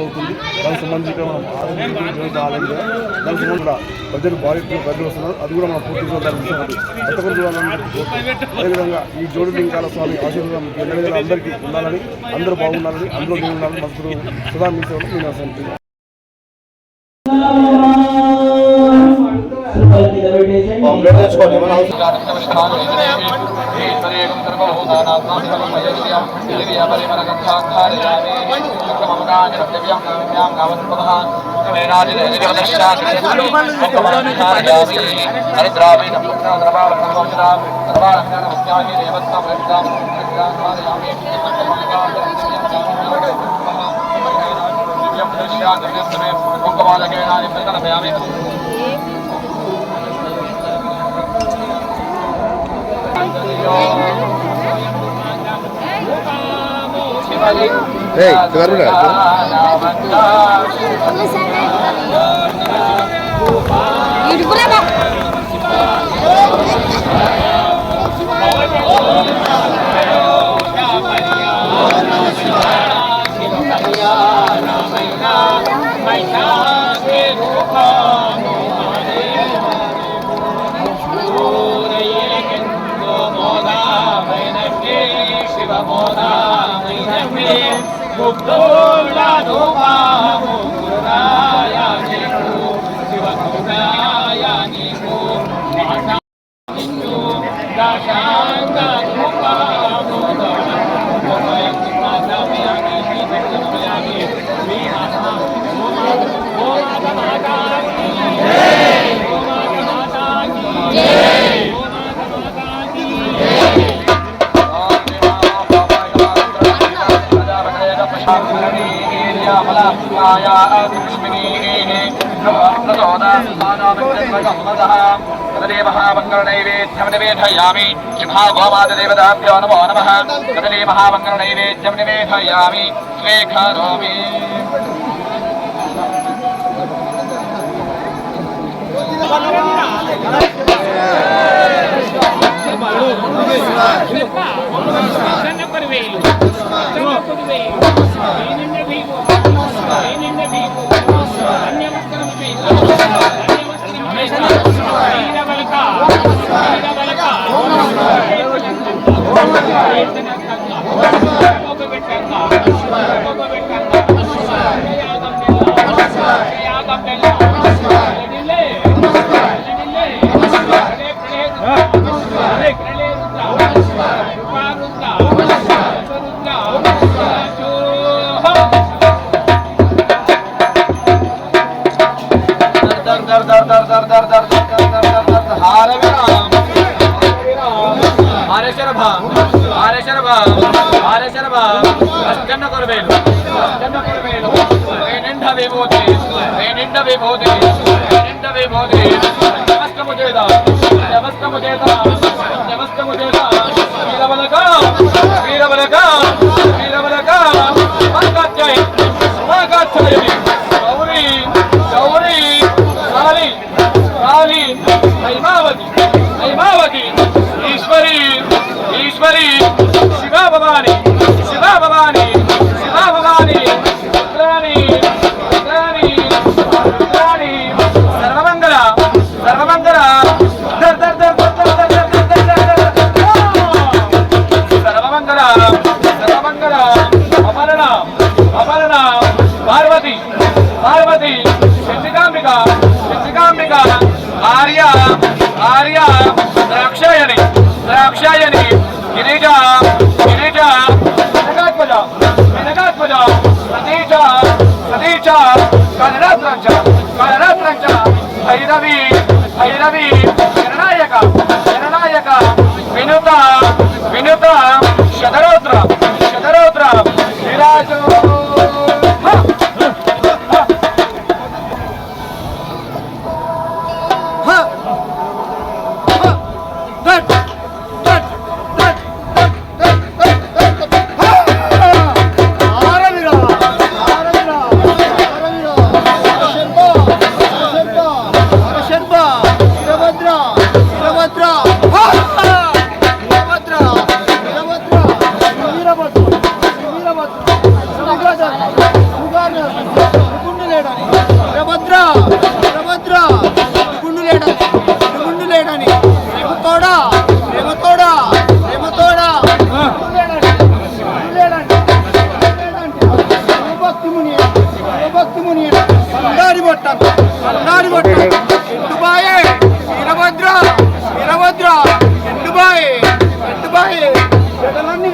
అవుతుంది. దానికి సంబంధించి దానికి సంబంధించి ప్రజలు ప్రజలు వస్తున్నారు. అది కూడా మనం పూర్తిగా అదేవిధంగా ఈ జోడులింగాల స్వామి ఆశీర్వాదం అందరికీ ఉండాలని, అందరూ బాగుండాలని, అందరూ ఉండాలని మనసులు సుధా మీసేవాళ్ళు నేను అసలు Hey, keluar udah. Hidup berapa? महामंगलनैवेद्यं शुभागोमादेवताभ्यो नमो नमः। कदली महामंगलनैवेद्यं निवेदयामि स्वीकरोमि। ఎండుబాయే వీరభద్ర వీరభద్ర ఎండుబాయే ఎండుబాయే జగనన్ని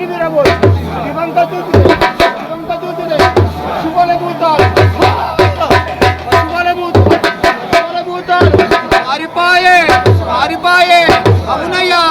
వీరబోయ్ శివంత చూతుడే శుభలే భూతాలు శుభలే భూతాలు ఆరిపాయే ఆరిపాయే అవునయ్యా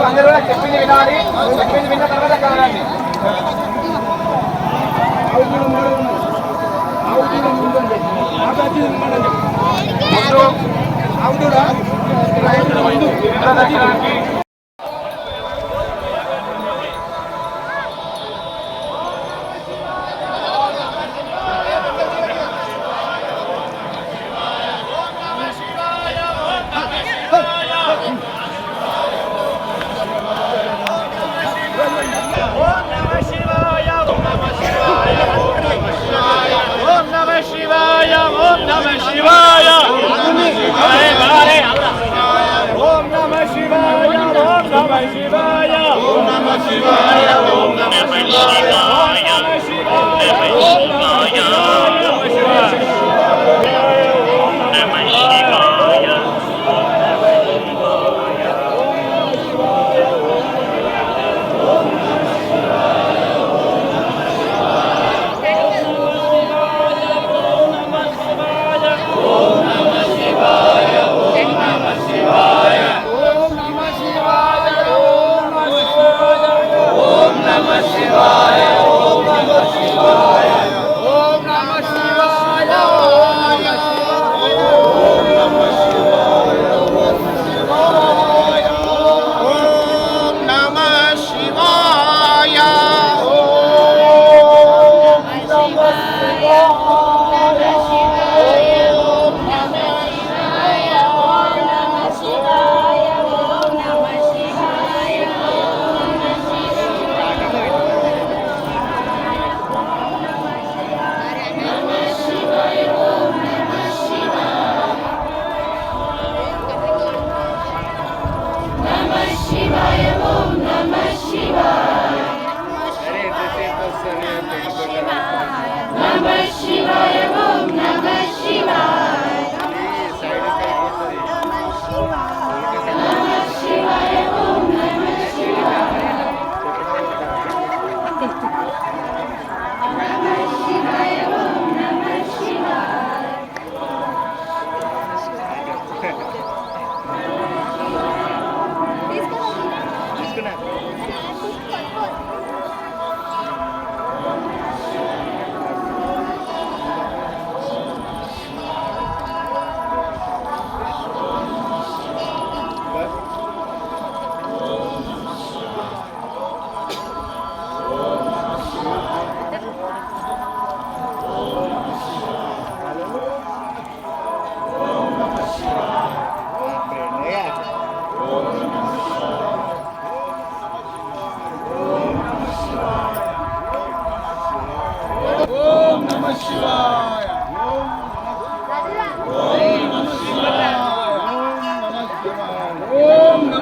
అందరూ చెప్పింది వినాలి చెప్పింది విన్న తర్వాత కాదండి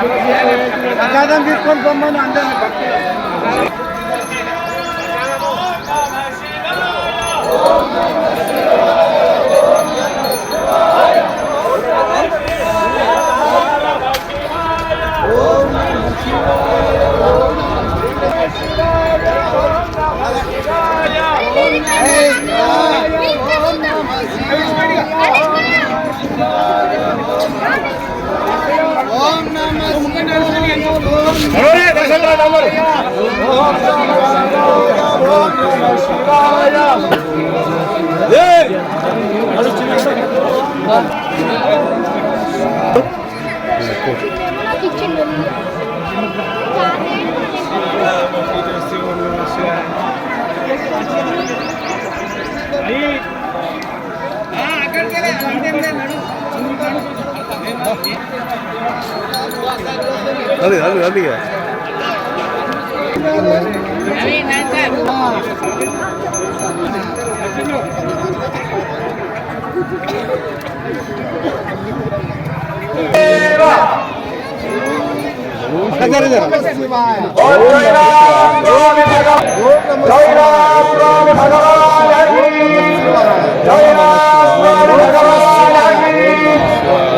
ప్రసాదం తీసుకొని పొమ్మని అందరినీ అది అది అది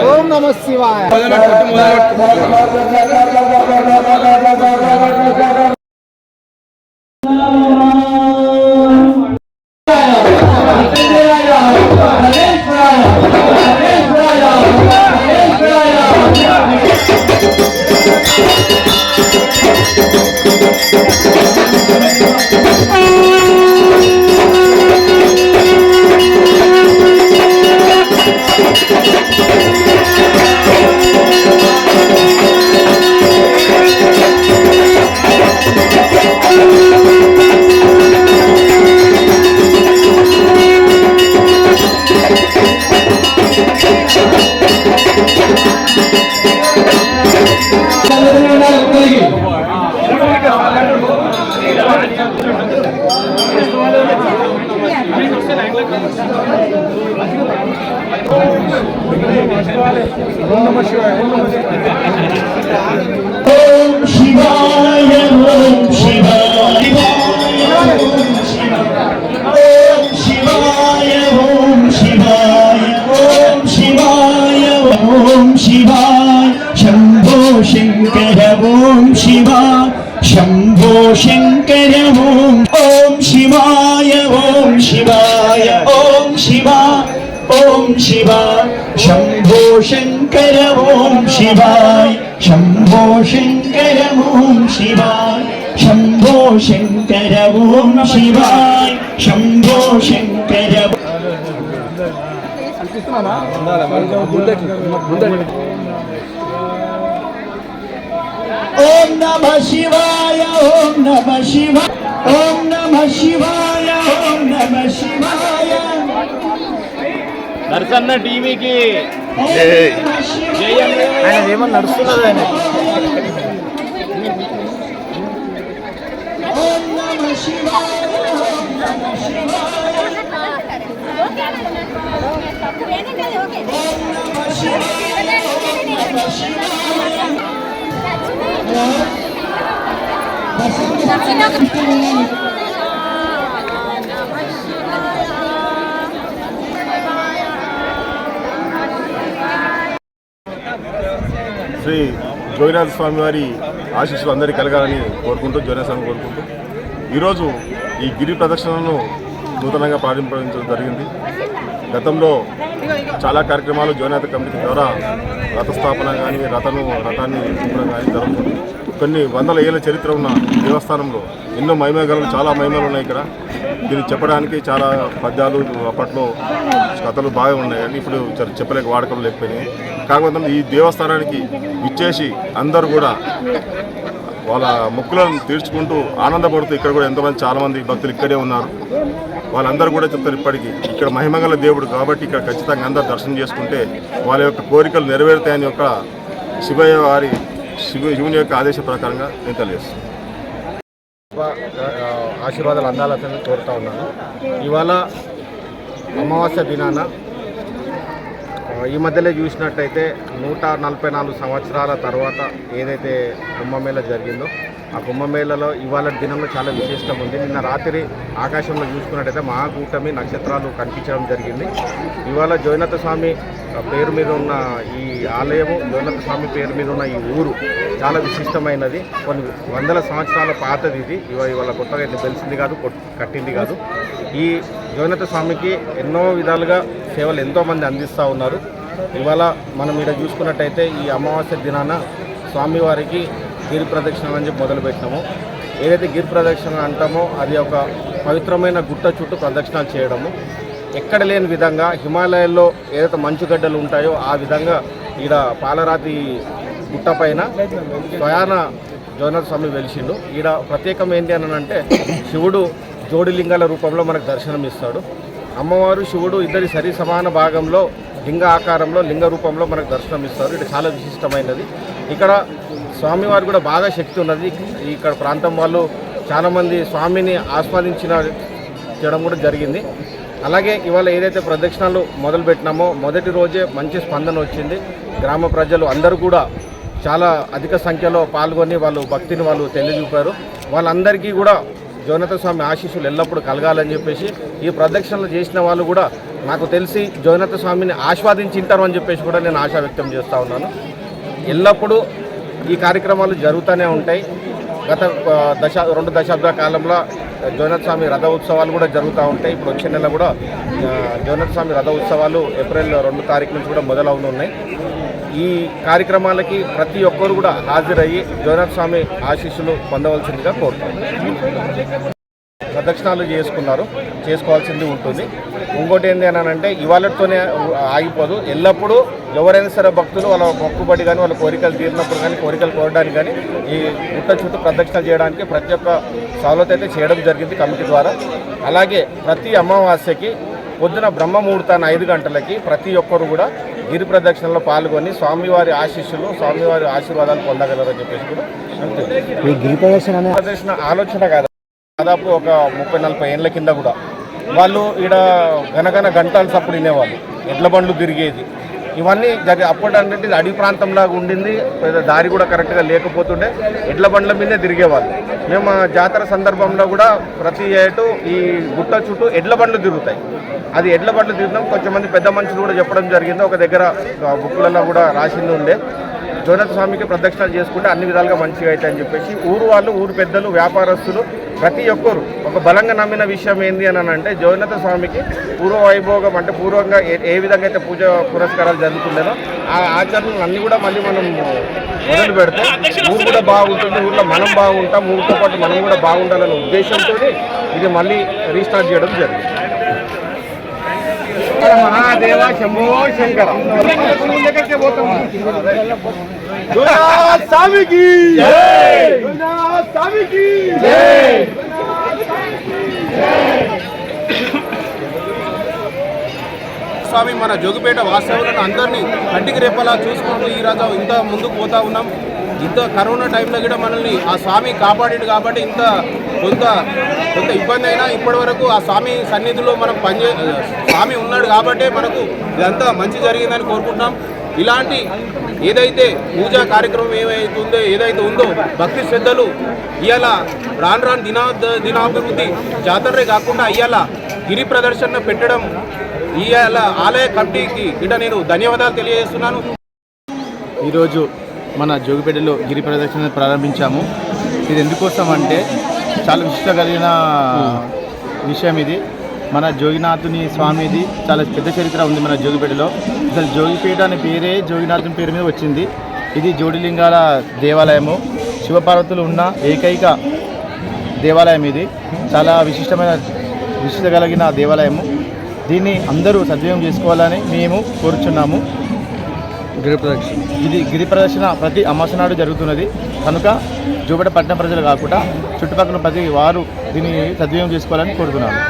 ఓం నమ శివాయ. ఓం శివాయ ఓం శివాయ ఓం శివాయ ఓం శివాయ ఓం శివాయ ఓం శివాయ శంభో శంకర ఓం శివాయ శంభో శంకర ఓం శివాయ ఓం శివాయ ఓం శివాయ ఓం శివాయ శంభో శంకర ఓం శివాయ శంభో శంకర ఓం శివాయ శంభో శంకర ఓం శివాయ శంభో శంకర ఓం నమః శివాయ ఓం నమః శివాయ ఓం నమః శివాయ ఓం నమః శివాయ నరసన్న టీవీకి ఏయ్ ఆయన ఏమన్నా నడుస్తున్నది ఆయన. ఓం నమః శివాయ ఓం నమః శివాయ ఓం నమః శివాయ ఓం నమః శ్రీ జోగినాథ స్వామి వారి ఆశీస్సులు అందరికీ కలగాలని కోరుకుంటూ జోగినాథ స్వామి కోరుకుంటూ ఈరోజు ఈ గిరి ప్రదక్షిణను నూతనంగా ప్రారంభించడం జరిగింది. గతంలో చాలా కార్యక్రమాలు జోగినాథ కమిటీ ద్వారా రథస్థాపన కానీ రథాన్ని చూపడం కానీ జరుగుతుంది. కొన్ని వందల ఏళ్ళ చరిత్ర ఉన్న దేవస్థానంలో ఎన్నో మహిమగలు చాలా మహిమలు ఉన్నాయి. ఇక్కడ దీన్ని చెప్పడానికి చాలా పద్యాలు అప్పట్లో కథలు బాగా ఉన్నాయి కానీ ఇప్పుడు చెప్పలేక వాడకం లేకపోయినాయి. కాకపోతే ఈ దేవస్థానానికి ఇచ్చేసి అందరూ కూడా వాళ్ళ మొక్కులను తీర్చుకుంటూ ఆనందపడుతూ ఇక్కడ కూడా ఎంతోమంది చాలామంది భక్తులు ఇక్కడే ఉన్నారు. వాళ్ళందరూ కూడా చెప్తారు ఇప్పటికీ ఇక్కడ మహిమగల దేవుడు కాబట్టి ఇక్కడ ఖచ్చితంగా అందరూ దర్శనం చేసుకుంటే వాళ్ళ యొక్క కోరికలు నెరవేరుతాయని యొక్క శివుని యొక్క ఆదేశ ప్రకారంగా నేను తెలియజేస్తాను. ఆశీర్వాదాలు అందాలని కోరుతా ఉన్నాను. ఇవాళ అమావాస్య దినాన ఈ మధ్యలో చూసినట్టయితే 144 సంవత్సరాల తర్వాత ఏదైతే కుంభమేళ జరిగిందో ఆ కుంభమేళలో ఇవాళ దినంలో చాలా విశిష్టం ఉంది. నిన్న రాత్రి ఆకాశంలో చూసుకున్నట్టయితే మహాకూటమి నక్షత్రాలు కనిపించడం జరిగింది. ఇవాళ జోగినాథ స్వామి పేరు మీద ఉన్న ఈ ఆలయము, జోగినాథ స్వామి పేరు మీద ఉన్న ఈ ఊరు చాలా విశిష్టమైనది. కొన్ని వందల సంవత్సరాల పాతది ఇది. ఇవాళ కొత్తగా తెలిసింది కాదు, కట్టింది కాదు. ఈ జోగినాథ స్వామికి ఎన్నో విధాలుగా సేవలు ఎంతోమంది అందిస్తూ ఉన్నారు. ఇవాళ మనం ఇక్కడ చూసుకున్నట్టయితే ఈ అమావాస్య దినాన స్వామివారికి గిరి ప్రదక్షిణ అని చెప్పి మొదలుపెట్టినాము. ఏదైతే గిరి ప్రదక్షిణ అంటామో అది ఒక పవిత్రమైన గుట్ట చుట్టూ ప్రదక్షిణాలు చేయడము. ఎక్కడ లేని విధంగా హిమాలయాల్లో ఏదైతే మంచుగడ్డలు ఉంటాయో ఆ విధంగా ఈడ పాలరాతి గుట్ట పైన స్వయాన జోగినాథ స్వామి వెలిసిండు. ఈడ ప్రత్యేకం ఏంటి అని అంటే శివుడు జోడిలింగాల రూపంలో మనకు దర్శనం ఇస్తాడు. అమ్మవారు శివుడు ఇద్దరి సరి సమాన భాగంలో లింగ ఆకారంలో లింగ రూపంలో మనకు దర్శనం ఇస్తారు. ఇది చాలా విశిష్టమైనది. ఇక్కడ స్వామివారు కూడా బాగా శక్తి ఉన్నది. ఇక్కడ ప్రాంతం వాళ్ళు చాలామంది స్వామిని ఆస్వాదించడం కూడా జరిగింది. అలాగే ఇవాళ ఏదైతే ప్రదక్షిణాలు మొదలుపెట్టినామో మొదటి రోజే మంచి స్పందన వచ్చింది. గ్రామ ప్రజలు అందరూ కూడా చాలా అధిక సంఖ్యలో పాల్గొని వాళ్ళు భక్తిని వాళ్ళు తెలియజూపారు. వాళ్ళందరికీ కూడా జోగినాథ స్వామి ఆశీస్సులు ఎల్లప్పుడూ కలగాలని చెప్పేసి ఈ ప్రదక్షిణలు చేసిన వాళ్ళు కూడా నాకు తెలిసి జోగినాథ స్వామిని ఆస్వాదించింటారు అని చెప్పేసి కూడా నేను ఆశ వ్యక్తం చేస్తూ ఉన్నాను. ఎల్లప్పుడూ ఈ కార్యక్రమాలు జరుగుతూనే ఉంటాయి. గత 2 దశాబ్దాల కాలంలో జోగినాథ స్వామి రథ ఉత్సవాలు కూడా జరుగుతూ ఉంటాయి. ఇప్పుడు వచ్చే నెల కూడా జోగినాథ స్వామి రథ ఉత్సవాలు ఏప్రిల్ 2 తారీఖు నుంచి కూడా మొదలవుతున్నాయి. ఈ కార్యక్రమాలకి ప్రతి ఒక్కరు కూడా హాజరయ్యి జోగినాథ స్వామి ఆశీస్సులు పొందవలసిందిగా కోరుతున్నాను. ప్రదక్షిణాలు చేసుకోవాల్సింది ఉంటుంది. ఇంకోటి ఏంటి అని అంటే ఇవాళతోనే ఆగిపోదు. ఎల్లప్పుడూ ఎవరైనా సరే భక్తులు వాళ్ళ మొక్కుబడి కానీ వాళ్ళ కోరికలు తీరినప్పుడు కానీ కోరికలు కోరడానికి కానీ ఈ గుట్ట చుట్టూ ప్రదక్షిణలు చేయడానికి ప్రతి ఒక్క సౌలత అయితే చేయడం జరిగింది కమిటీ ద్వారా. అలాగే ప్రతి అమావాస్యకి పొద్దున బ్రహ్మ ముహూర్తాన్ని 5 గంటలకి ప్రతి ఒక్కరు కూడా గిరి ప్రదక్షిణలో పాల్గొని స్వామివారి ఆశీస్సులు స్వామివారి ఆశీర్వాదాలు పొందగలరని చెప్పేసి కూడా ఈ గిరి ప్రదక్షిణ ఆలోచన కాదు. దాదాపు ఒక 30-40 ఏళ్ళ కింద కూడా వాళ్ళు ఈడ గనగన గంటలు సప్పుడు వినేవాళ్ళు. ఎడ్ల బండ్లు తిరిగేది ఇవన్నీ అప్పటి అడవి ప్రాంతంలాగా ఉండింది. దారి కూడా కరెక్ట్గా లేకపోతుండే ఎడ్ల బండ్ల మీదే తిరిగేవాళ్ళు. మేము జాతర సందర్భంలో కూడా ప్రతి ఏటు ఈ గుట్ట చుట్టూ ఎడ్ల బండ్లు తిరుగుతాయి. అది ఎడ్ల బండ్లు తిరిగినాం. కొంచెంమంది పెద్ద మనుషులు కూడా చెప్పడం జరిగింది. ఒక దగ్గర బుక్కులలో కూడా రాసింది ఉండే జోగినాథ స్వామికి ప్రదక్షిణలు చేసుకుంటే అన్ని విధాలుగా మంచిగా అవుతాయని చెప్పేసి ఊరు వాళ్ళు, ఊరు పెద్దలు, వ్యాపారస్తులు ప్రతి ఒక్కరు ఒక బలంగా నమ్మిన విషయం ఏంది అని అంటే జోగినాథ స్వామికి పూర్వ వైభోగం అంటే పూర్వంగా ఏ విధంగా అయితే పూజ పురస్కారాలు జరుగుతుండేనో ఆ ఆచరణలు అన్నీ కూడా మళ్ళీ మనం మొదలు పెడితే ఊరు కూడా బాగుంటుంది, ఊళ్ళో మనం బాగుంటాం, ఊరితో పాటు మనం కూడా బాగుండాలనే ఉద్దేశంతో ఇది మళ్ళీ రీస్టార్ట్ చేయడం జరిగింది. మహాదేవ శంభో శంకర స్వామికి స్వామికి స్వామి మన జోగిపేట వాస్తవులను అందరినీ కంటికి రేపలా చూసుకుంటూ ఈరోజు ఇంత ముందుకు పోతా ఉన్నాం. ఇంత కరోనా టైంలో కూడా మనల్ని ఆ స్వామి కాపాడాడు కాబట్టి ఇంత కొంత ఇబ్బంది అయినా ఇప్పటి వరకు ఆ స్వామి సన్నిధిలో మనం స్వామి ఉన్నాడు కాబట్టి మనకు ఇదంతా మంచి జరిగిందని కోరుకుంటున్నాం. ఇలాంటి ఏదైతే పూజా కార్యక్రమం ఏదైతే ఉందో భక్తి శ్రద్ధలు ఇవాళ రాను దినాభివృద్ధి జాతరే కాకుండా ఇవాళ గిరి ప్రదర్శన పెట్టడం ఇవాళ ఆలయ కమిటీకి ఇట నేను ధన్యవాదాలు తెలియజేస్తున్నాను. ఈరోజు మన జోగిపేటలో గిరి ప్రదర్శన ప్రారంభించాము. ఇది ఎందుకోసం అంటే చాలా విశిష్ట కలిగిన విషయం. ఇది మన జోగినాథుని స్వామిది చాలా పెద్ద చరిత్ర ఉంది మన జోగిపేటలో. అసలు జోగిపేట అనే పేరే జోగినాథుని పేరు మీద వచ్చింది. ఇది జోడిలింగాల దేవాలయము, శివపార్వతులు ఉన్న ఏకైక దేవాలయం. ఇది చాలా విశిష్ట కలిగిన దేవాలయము. దీన్ని అందరూ సద్వినియోగం చేసుకోవాలని మేము కోరుచున్నాము. ఇది గిరి ప్రదర్శన ప్రతి అమావాస్య నాడు జరుగుతున్నది కనుక జోగిపేట పట్టణ ప్రజలు కాకుండా చుట్టుపక్కల ప్రతి వారు దీన్ని సద్వినియోగం చేసుకోవాలని కోరుతున్నాను.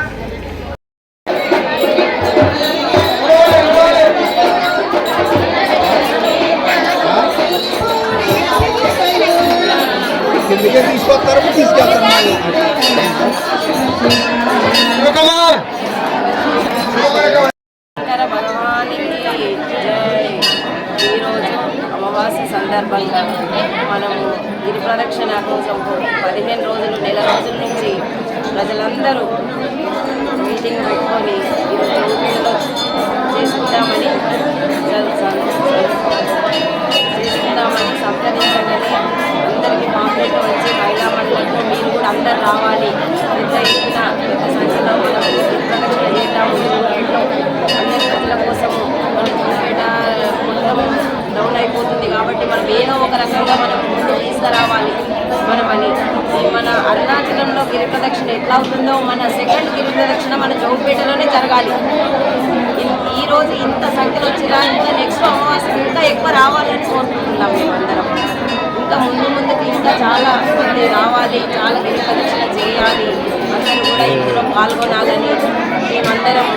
భగవానికి జయ. సందర్భంగా మనము గిరి ప్రదక్షిణ కోసం 15 రోజులు నెల రోజుల నుంచి ప్రజలందరూ మీటింగ్ పెట్టుకొని ఈరోజు చేసుకుందామని సంప్రదించగానే అందరికీ పాంప్లెట్ వచ్చి మహిళా మండలిలో మీరు కూడా అందరు రావాలి, పెద్ద ఎత్తున పెద్ద సంఖ్యలో మనం ప్రదక్షిణ చేద్దాము. అందరి ప్రజల కోసము మన జోగిపేట మొత్తం డౌన్ అయిపోతుంది కాబట్టి మనం ఏదో ఒక రకంగా మనం ముందు తీసుకురావాలి మనమని. మన అరుణాచలంలో గిరి ప్రదక్షిణ ఎట్లా అవుతుందో మన సెకండ్ గిరి ప్రదక్షిణ మన జోగిపేటలోనే జరగాలి. ఈరోజు ఇంత సంఖ్యలో వచ్చినా ఇంకా నెక్స్ట్ అమావాస్య ఇంకా ఎక్కువ రావాలని కోరుకుంటున్నాం మేమందరం. ఇంకా ముందుకు ఇంకా చాలా మంది రావాలి, చాలా గిరి ప్రదక్షిణ చేయాలి, అందరూ కూడా ఇందులో పాల్గొనాలని మేమందరం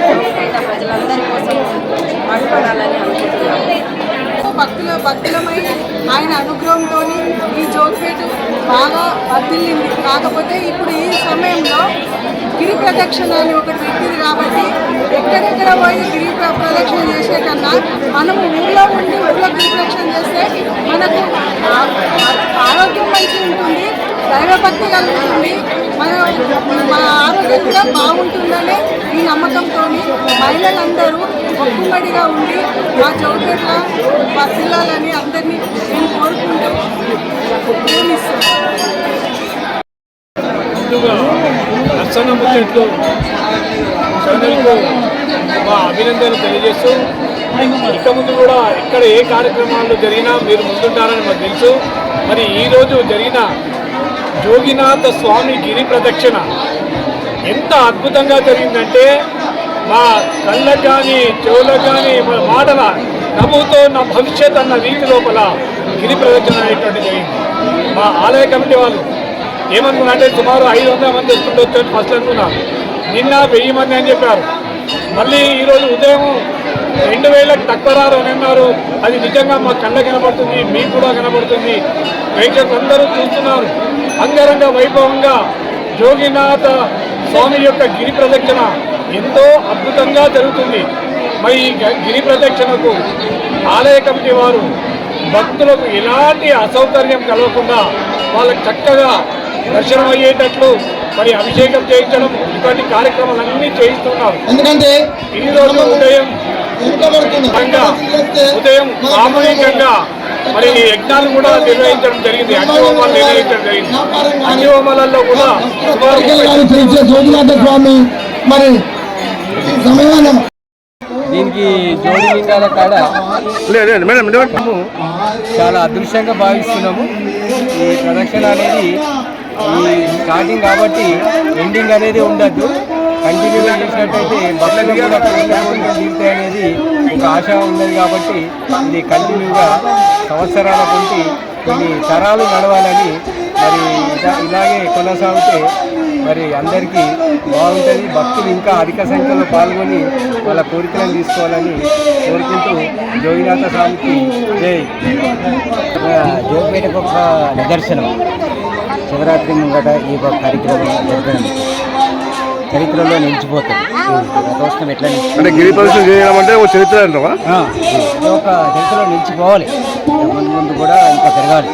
జోగిపేట ప్రజలందరి కోసం పాటుపడాలని అనుకుంటున్నాము. భక్తులమై ఆయన అనుగ్రహంతో ఈ జోగిపేట బాగా వర్ధిల్లింది. కాకపోతే ఇప్పుడు ఈ సమయంలో గిరి ప్రదక్షిణ అని ఒకటి పెట్టింది కాబట్టి ఎక్కడెక్కడ పోయి గిరి ప్రదక్షిణ చేసే కన్నా మనము ఊళ్ళో ఉండి ఊళ్ళో గిరి ప్రదక్షిణ చేస్తే మనకు ఆరోగ్యం మంచిగా ఉంటుంది, దైవభక్తి కలుగుతుంది, మన ఆరోగ్యం కూడా బాగుంటుందనే ఈ నమ్మకంతో మహిళలందరూ ఒక్కడిగా ఉండి మా జోగిపేట వర్ధిల్లాలని అందరినీ నేను కోరుకుంటూ ముందుగా దర్శన ముచ్చట్లు ఛానల్కు మా అభినందనలు తెలియజేస్తూ ఇక ముందు కూడా ఇక్కడ ఏ కార్యక్రమాలు జరిగినా మీరు ముందుంటారని మాకు తెలుసు. మరి ఈరోజు జరిగిన జోగినాథ స్వామి గిరి ప్రదక్షిణ ఎంత అద్భుతంగా జరిగిందంటే మా కళ్ళకు కానీ చెవులకు కానీ మన మాటల నవ్వుతో నా భవిష్యత్ అన్న రీతి లోపల గిరి ప్రదక్షిణ అనేటువంటి జరిగింది. మా ఆలయ కమిటీ వాళ్ళు ఏమనుకున్నారంటే సుమారు 500 మంది వస్తుండొచ్చు అని ఫస్ట్ అనుకున్నారు. నిన్న 1000 మంది అని చెప్పారు. మళ్ళీ ఈరోజు ఉదయం 2000కి తక్కువ రారు అని అన్నారు. అది నిజంగా మా కళ్ళ కనబడుతుంది, మీకు కూడా కనబడుతుంది, ప్రేక్షకులు అందరూ చూస్తున్నారు. అంగరంగ వైభవంగా జోగినాథ స్వామి యొక్క గిరి ప్రదక్షిణ ఎంతో అద్భుతంగా జరుగుతుంది. మరి ఈ గిరి ప్రదక్షిణకు ఆలయ కమిటీ వారు భక్తులకు ఎలాంటి అసౌకర్యం కలగకుండా వాళ్ళకి చక్కగా దర్శనం అయ్యేటట్లు మరి అభిషేకం చేయించడం ఇటువంటి కార్యక్రమాలన్నీ చేయిస్తున్నారు. ఎందుకంటే ఈరోజు ఉదయం సామూహికంగా మరి యజ్ఞాలు కూడా నిర్వహించడం జరిగింది, అగ్నిహోమాలు నిర్వహించడం జరిగింది. అగ్నిహోమాలలో కూడా స్వామి మరి దీనికి జోడిలింగాల కాడ చాలా అదృష్టంగా భావిస్తున్నాము. ఈ ప్రదక్షిణ అనేది ఈ స్టార్టింగ్ కాబట్టి ఎండింగ్ అనేది ఉండద్దు, కంటిన్యూగా చేసినట్టయితే భక్తులు కూడా తీరుతాయి అనేది ఒక ఆశ ఉన్నది. కాబట్టి ఇది కంటిన్యూగా సంవత్సరాల కొంటి కొన్ని తరాలు నడవాలని మరి ఇలాగే కొనసాగితే మరి అందరికీ బాగుంటుంది. భక్తులు ఇంకా అధిక సంఖ్యలో పాల్గొని వాళ్ళ కోరికలను తీసుకోవాలని కోరుకుంటూ జోగినాథ స్వామికి జై. జోగిపేటకు ఒక నిదర్శనం శివరాత్రి ముంగట ఈ ఒక కార్యక్రమం జరగడం చరిత్రలో నిలిచిపోతుంది. రథోత్సవం ఎట్లా అంటే గిరి ప్రదక్షిణ చేయడం అంటే ఒక చరిత్ర అంటావా? ఒక చరిత్రలో నిలిచిపోవాలి, ముందు ముందు కూడా ఇంకా పెరగాలి,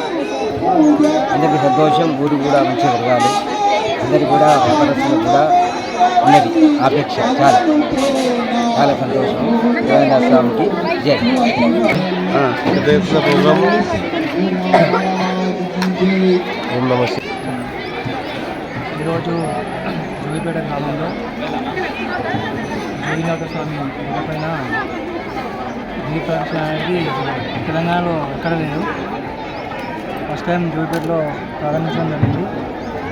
అందరికీ సంతోషం, ఊరు కూడా మంచిగా పెరగాలి, అందరికీ కూడా వ్యాపారస్తులకు కూడా ఉన్నది ఆపేక్ష. చాలా చాలా సంతోషం. జోగినాథ స్వామికి జై. ఈరోజు జోగిపేట గ్రామంలో జోగినాథ స్వామి పైన గిరి ప్రదక్షిణ అనేది తెలంగాణలో ఎక్కడ లేదు. ఫస్ట్ టైం జోగిపేటలో ప్రారంభించడం జరిగింది.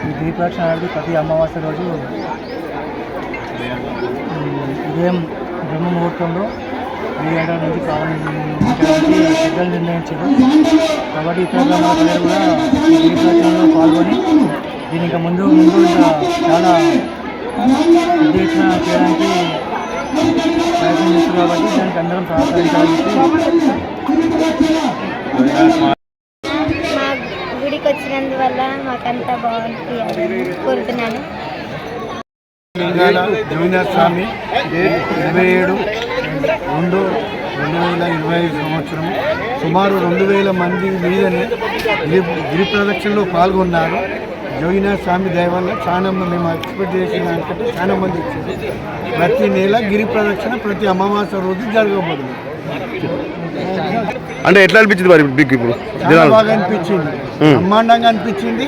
ఈ గిరి ప్రదక్షిణ అనేది ప్రతి అమావాస్య రోజు ఉదయం బ్రహ్మ ముహూర్తంలో 7 గంటల నుంచి ప్రారంభించడానికి పెద్దలు నిర్ణయించారు. కాబట్టి ఇతర గ్రామాల ప్రజలు కూడా ఈ గిరి ప్రదక్షిణలో పాల్గొని దీని ఇంకా ముందు ఇంకా చాలా పెద్ద ఎత్తున చేయడానికి ప్రయత్నం చేస్తారు. కాబట్టి దానికి అందరం సహకరించాలని మా గుడికి వచ్చినందువల్ల మాకంతా బాగుంటుంది కోరుతున్నాను. జోగినాథ స్వామి 27/2 2025 సంవత్సరం సుమారు 2000 మంది మీదనే గిరి ప్రదక్షిణలో పాల్గొన్నారు. జోగినాథ స్వామి దయ వల్ల చాలా మేము ఎక్స్పెక్ట్ చేసిన దానికంటే చాలా మంది వచ్చారు. ప్రతి నెల గిరి ప్రదక్షిణ ప్రతి అమావాస్య రోజు జరగబోతుంది. అంటే ఎట్లా అనిపించింది మరి మీకు ఇప్పుడు? చాలా బాగా అనిపించింది, బ్రహ్మాండంగా అనిపించింది.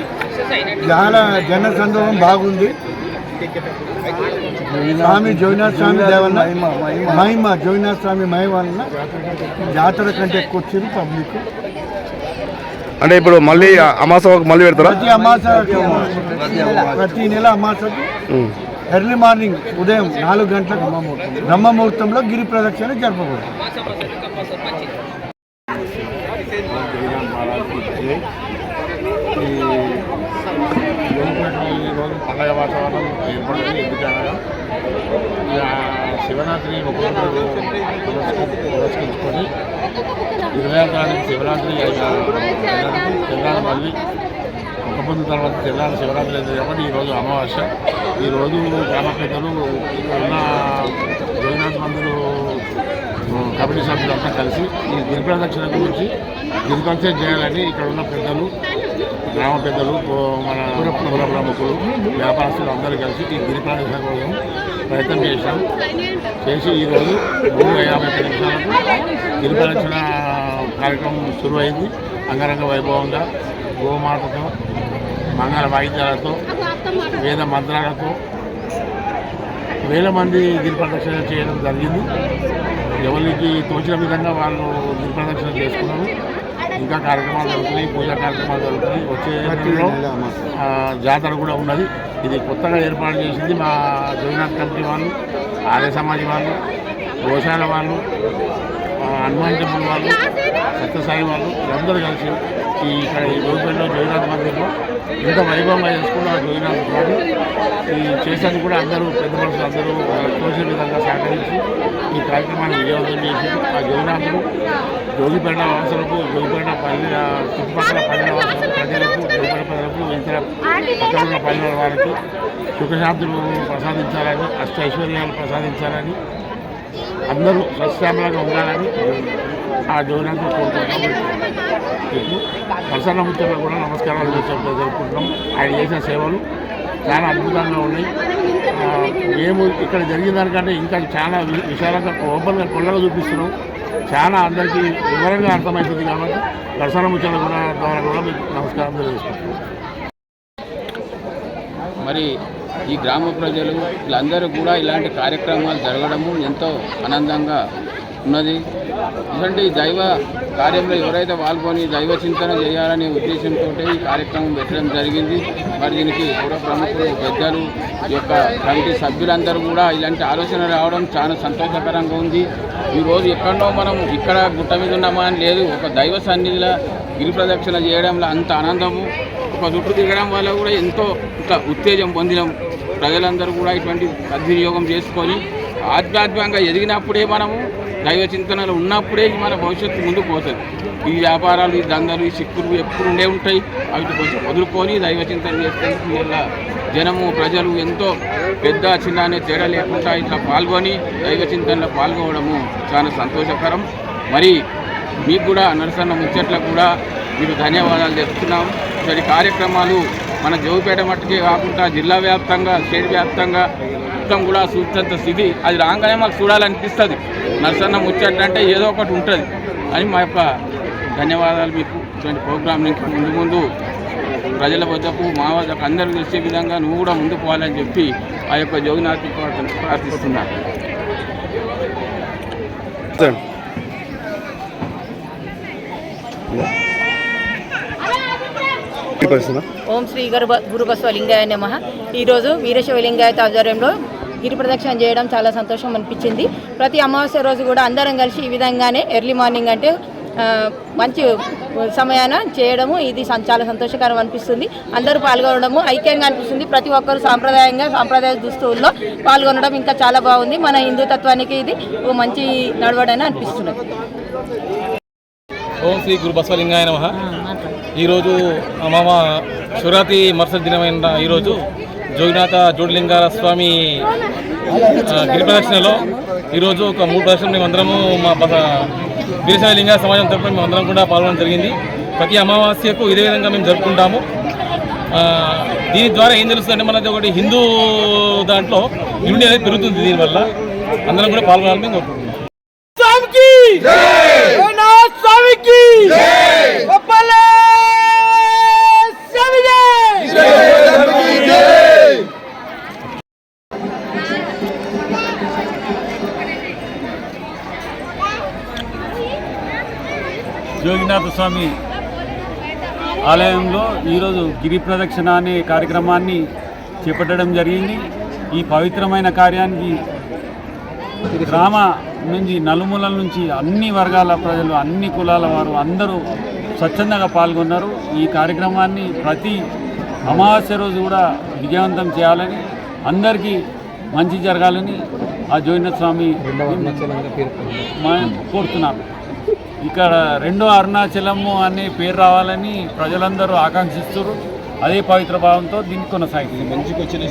చాలా జన సందోహం బాగుంది. స్వామి జోగినాథ స్వామి దయ వల్ల మహిమ జోగినాథ స్వామి మహిమ వలన జాతర కంటే ఎక్కువ వచ్చారు పబ్లిక్. అంటే ఇప్పుడు మళ్ళీ అమాసకు మళ్ళీ పెడతారా? ప్రతి అమాస ప్రతి నెల అమాసకు ఎర్లీ మార్నింగ్ ఉదయం 4 గంటలకు బ్రహ్మముహూర్తంలో గిరి ప్రదక్షిణ జరపబడుతుంది. ఈరోజు పండగ వాతావరణం ఏర్పడింది. ఎందుకనగా శివరాత్రి పురస్కరించుకొని 20వ తారీఖు శివరాత్రి తెల్లారి మళ్ళీ ఒక పొద్దు తర్వాత తెల్లారి శివరాత్రి అయింది కాబట్టి ఈరోజు అమావాస్య. ఈరోజు గ్రామ పెద్దలు ఇక్కడ ఉన్న జగన్నాథ్ మందిరు కమిటీ సభ్యులంతా కలిసి ఈ గిరి ప్రదక్షిణ గురించి గిరి ప్రదక్షిణ చేయాలని ఇక్కడ ఉన్న పెద్దలు, గ్రామ పెద్దలు, మన కుల ప్రముఖులు, వ్యాపారస్తులు అందరూ కలిసి ఈ గిరి ప్రదక్షిణ కోసం ప్రయత్నం చేసి ఈరోజు 3:50 నిమిషాలకు గిరి ప్రదక్షిణ కార్యక్రమం శురువైంది. అంగరంగ వైభవంగా గోమాతతో, మంగళ వాయిద్యాలతో, వేద మంత్రాలతో వేల మంది గిరి ప్రదక్షిణ చేయడం జరిగింది. ఎవరికి తోచిన విధంగా వాళ్ళు గిరి ప్రదక్షిణ చేసుకున్నారు. ఇంకా కార్యక్రమాలు జరుగుతున్నాయి, పూజా కార్యక్రమాలు జరుగుతున్నాయి. వచ్చే నెలలో జాతర కూడా ఉన్నది. ఇది కొత్తగా ఏర్పాటు చేసింది మా జగన్నాథ్ కమిటీ వాళ్ళు, ఆర్య సమాజ్ వాళ్ళు, గోశాల వాళ్ళు, హనుమాన్ టెంపుల్ వాళ్ళు, సత్యసాయి వాళ్ళు వీళ్ళందరూ కలిసి ఇక్కడ ఈ జోగిపేటలో జగన్నాథ్ మందిర్లో ఇంత వైభవంగా చేసుకున్న జగన్నాథ్ స్వామి ఈ చేసేందుకు కూడా అందరూ పెద్ద మనుషులు అందరూ తోచిన విధంగా సహకరించి ఈ కార్యక్రమాన్ని విజయవంతం చేసి ఆ జగన్నాథుడు జోగిపేట వాసులకు, జోగిపేట పల్లె చుట్టుపక్కల పల్లెల వాసులకు, ప్రజలకు, జోగిపేట ప్రజలకు, ఇతర పక్కన ఉన్న పల్లెల వారికి సుఖశాంతులు ప్రసాదించాలని, అష్టైశ్వర్యాలు ప్రసాదించాలని, అందరూ సస్యామలంగా ఉండాలని ఆ జగన్నాథుడు కోరుకుంటాం. ఇప్పుడు ప్రసన్నముచ్చట్లో కూడా నమస్కారాలు జరుపుకుంటున్నాం. ఆయన చేసిన సేవలు చాలా అద్భుతంగా ఉన్నాయి. మేము ఇక్కడ జరిగిన దానికంటే ఇంకా చాలా విశాలంగా ఓపెన్గా కొల్లగా చూపిస్తున్నాం. చాలా అందరికీ వివరంగా అర్థమవుతుంది కాబట్టి ప్రసన్నముచ్చల కూడా ద్వారా కూడా మీకు నమస్కారం తెలియజేసుకుంటున్నాం. మరి ఈ గ్రామ ప్రజలు వీళ్ళందరూ కూడా ఇలాంటి కార్యక్రమాలు జరగడము ఎంతో ఆనందంగా ఉన్నది. ఇలాంటి దైవ కార్యంలో ఎవరైతే పాల్గొని దైవ చింతన చేయాలనే ఉద్దేశంతో ఈ కార్యక్రమం పెట్టడం జరిగింది. మరి దీనికి పుర ప్రముఖులు, పెద్దలు, ఈ యొక్క కమిటీ సభ్యులందరూ కూడా ఇలాంటి ఆలోచన రావడం చాలా సంతోషకరంగా ఉంది. ఈరోజు ఎక్కడో మనం ఇక్కడ గుట్ట మీద ఉన్నామా అని లేదు, ఒక దైవ సన్నిధిలో గిరి ప్రదక్షిణ చేయడంలో అంత ఆనందము, ఒక చుట్టూ తిరగడం వల్ల కూడా ఎంతో ఇంకా ఉత్తేజం పొందినాం. ప్రజలందరూ కూడా ఇటువంటి సద్వినియోగం చేసుకొని ఆధ్యాత్మికంగా ఎదిగినప్పుడే మనము దైవ చింతనలు ఉన్నప్పుడే మన భవిష్యత్తు ముందుకు పోతుంది. ఈ వ్యాపారాలు, ఈ దందలు, ఈ చిక్కులు ఎప్పుడు ఉండే ఉంటాయి. అవి కొంచెం వదులుకొని దైవ చింతన చేసేందుకు ఇలా జనము, ప్రజలు ఎంతో పెద్ద చిన్న అనే తేడా లేకుండా ఇట్లా పాల్గొని దైవ చింతనలో పాల్గొనడము చాలా సంతోషకరం. మరి మీకు కూడా నరసన్న ముచ్చట్లకు కూడా మీకు ధన్యవాదాలు చెప్తున్నాం. ఇటువంటి కార్యక్రమాలు మన జోగిపేట మట్టుకే కాకుండా జిల్లా వ్యాప్తంగా, స్టేట్ వ్యాప్తంగా మొత్తం కూడా చూసేంత స్థితి అది రాగానే మాకు చూడాలనిపిస్తుంది. నరసన్న ముచ్చట్లంటే ఏదో ఒకటి ఉంటుంది అని మా యొక్క ధన్యవాదాలు మీకు. ఇటువంటి ప్రోగ్రాంని ముందు ముందు ప్రజల వద్దకు, మా వద్దకు అందరూ తెలిసే విధంగా నువ్వు కూడా ముందుకు పోవాలని చెప్పి ఆ యొక్క జోగినాథ్ ప్రార్థిస్తున్నాను. ఓం శ్రీ గురుబస్వ లింగాయ నమః. ఈరోజు వీరశైవ లింగాయత ఆధ్వర్యంలో గిరి ప్రదక్షిణ చేయడం చాలా సంతోషం అనిపించింది. ప్రతి అమావాస్య రోజు కూడా అందరం కలిసి ఈ విధంగానే ఎర్లీ మార్నింగ్ అంటే మంచి సమయాన చేయడము ఇది చాలా సంతోషకరం అనిపిస్తుంది. అందరూ పాల్గొనడము ఐక్యంగా అనిపిస్తుంది. ప్రతి ఒక్కరు సాంప్రదాయ దుస్తువుల్లో పాల్గొనడం ఇంకా చాలా బాగుంది. మన హిందూ తత్వానికి ఇది ఒక మంచి నడవడని అనిపిస్తున్నది. ఓం శ్రీ గురు బసవలింగాయ నమః. ఈరోజు శివరాత్రి మరుసటి దినమైన ఈరోజు జోగినాథ జ్యోతిలింగాల స్వామి గిరి ప్రదక్షిణలో ఈరోజు ఒక 3 ప్రదక్షిణలు మేమందరము మా వీరశైవ లింగాల సమాజం తరపున మేమందరం కూడా పాల్గొనడం జరిగింది. ప్రతి అమావాస్యకు ఇదే విధంగా మేము జరుపుకుంటాము. దీని ద్వారా ఏం తెలుస్తుందంటే మనది ఒకటి హిందూ దాంట్లో యూనిటీ అనేది పెరుగుతుంది. దీనివల్ల అందరం కూడా పాల్గొనాలని మేము కోరుకుంటున్నాం. జోగినాథ స్వామి ఆలయంలో ఈరోజు గిరి ప్రదక్షిణ అనే కార్యక్రమాన్ని చేపట్టడం జరిగింది. ఈ పవిత్రమైన కార్యానికి గ్రామ నుంచి నలుమూలల నుంచి అన్ని వర్గాల ప్రజలు, అన్ని కులాల వారు అందరూ స్వచ్ఛందంగా పాల్గొన్నారు. ఈ కార్యక్రమాన్ని ప్రతి అమావాస్య రోజు కూడా విజయవంతం చేయాలని, అందరికీ మంచి జరగాలని ఆ జోగినాథ స్వామి కోరుతున్నారు. ఇక్కడ రెండో అరుణాచలము అనే పేరు రావాలని ప్రజలందరూ ఆకాంక్షిస్తున్నారు. అదే పవిత్ర భావంతో దీన్ని కొనసాగుతుంది. మంచికి వచ్చిన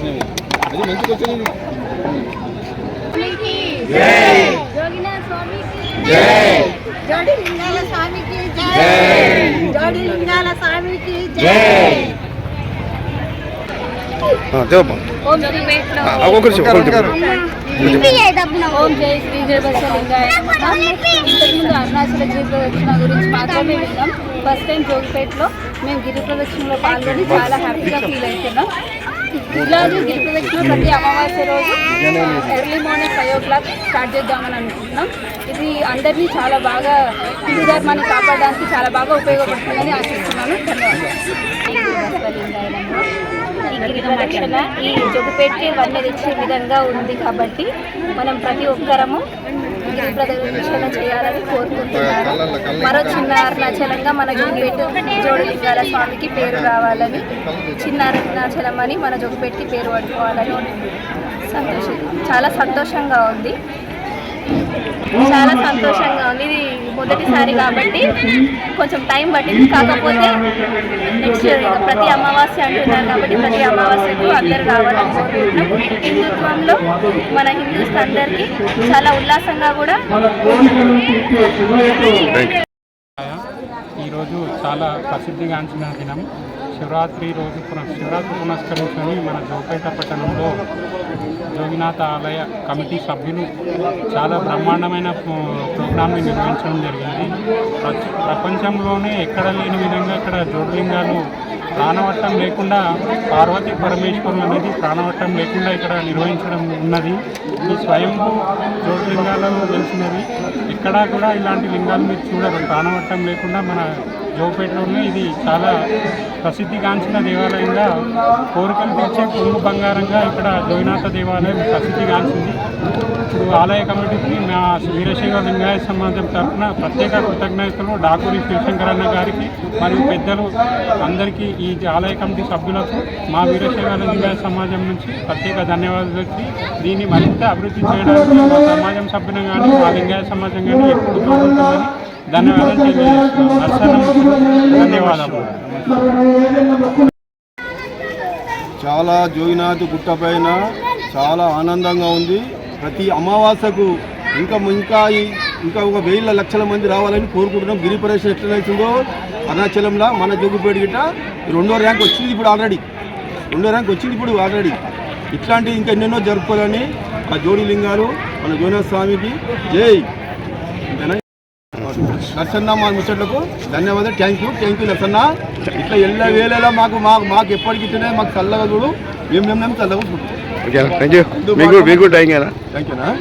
ఓం జై శ్రీ జయబసలింగాయ. ఇంతకుముందు అరుణాచల గిరి ప్రదక్షిణ గురించి మాత్రమే విన్నాం. ఫస్ట్ టైం జోగిపేటలో మేము గిరి ప్రదక్షిణలో పాల్గొని చాలా హ్యాపీగా ఫీల్ అవుతున్నాం. ఇలాగే గిరి ప్రదక్షిణ ప్రతి అమావాస్య రోజు ఎర్లీ మార్నింగ్ 5 o'clock స్టార్ట్ చేద్దామని అనుకుంటున్నాం. ఇది అందరినీ చాలా బాగా హిందూ ధర్మాన్ని కాపాడడానికి చాలా బాగా ఉపయోగపడుతుందని ఆశిస్తున్నాను. ఈ గిరి ప్రదక్షిణ ఈ జోగిపేటకి వన్నె తెచ్చే విధంగా ఉంది కాబట్టి మనం ప్రతి ఒక్కరము గిరి ప్రదక్షిణ చేయాలని కోరుకుంటున్నాను. మరో చిన్న అరుణాచలంగా మన జోడిలింగాల స్వామికి పేరు రావాలని, చిన్న అరుణాచలం అని మన జోగిపేటకి పేరు పట్టుకోవాలని చాలా సంతోషంగా ఉంది. ఇది మొదటిసారి కాబట్టి కొంచెం టైం పట్టింది. కాకపోతే నెక్స్ట్ ప్రతి అమావాస్య అంటున్నారు కాబట్టి ప్రతి అమావాస్యకు అందరూ రావాలని కోరుకుంటున్నాం. హిందుత్వంలో మన హిందూస్ అందరికీ చాలా ఉల్లాసంగా కూడా. ఈరోజు చాలా ప్రసిద్ధిగాంచిన దినం శివరాత్రి రోజు శివరాత్రి పునస్కరించుకొని మన జోగిపేట పట్టణంలో జోగినాథ ఆలయ కమిటీ సభ్యులు చాలా బ్రహ్మాండమైన ప్రోగ్రాంని నిర్వహించడం జరిగింది. ప్రపంచంలోనే ఎక్కడ లేని విధంగా ఇక్కడ జ్యోతిలింగాలు ప్రాణవట్టం లేకుండా, పార్వతీ పరమేశ్వరులు అనేది ప్రాణవట్టం లేకుండా ఇక్కడ నిర్వహించడం ఉన్నది. ఈ స్వయంభూ జ్యోతిలింగాలలో తెలిసినవి ఎక్కడా కూడా ఇలాంటి లింగాలు మీరు చూడరు ప్రాణవట్టం లేకుండా. మన జోగిపేటలోనే ఇది చాలా ప్రసిద్ధిగాంచిన దేవాలయంగా, కోరికలు తీర్చే కొంగు బంగారంగా ఇక్కడ జోగినాథ దేవాలయం ప్రసిద్ధిగాంచింది. ఇప్పుడు ఆలయ కమిటీకి మా వీరశైవ లింగాయ సమాజం తరఫున ప్రత్యేక కృతజ్ఞతలు డాకూరి శివశంకరన్న గారికి మరియు పెద్దలు అందరికీ, ఈ ఆలయ కమిటీ సభ్యులకు మా వీరశైవ లింగాయ సమాజం నుంచి ప్రత్యేక ధన్యవాదాలు తెలిపి దీన్ని మరింత అభివృద్ధి చేయడానికి మా సమాజం సభ్యులు కానీ మా లింగాయ సమాజం కానీ ఎప్పుడు తోడుంటుందని ధన్యవాదాలు తెలియజేస్తున్నాం. ధన్యవాదాలు. చాలా జోగినాథ్ గుట్టపైన చాలా ఆనందంగా ఉంది. ప్రతి అమావాస్యకు ఇంకా ఒక 1000 లక్షల మంది రావాలని కోరుకుంటున్నాం. గిరి ప్రదక్షిణ ఎట్లయితుందో అరుణాచలంలో మన జోగిపేట గిట్ట 2వ ర్యాంక్ వచ్చింది ఇప్పుడు ఆల్రెడీ. ఇట్లాంటివి ఇంకా ఎన్నెన్నో జరుపుకోవాలని ఆ జోడిలింగాలు మన జోగినాథ స్వామికి జై. నర్సన్న మా ముచ్చట్లకు ధన్యవాదాలు. Thank you Narsanna. ఇట్లా వేళలా మాకు ఎప్పటికి ఇట్లనే మాకు చల్లగా చూడు, మేము చల్లగా చూడు. Thank you.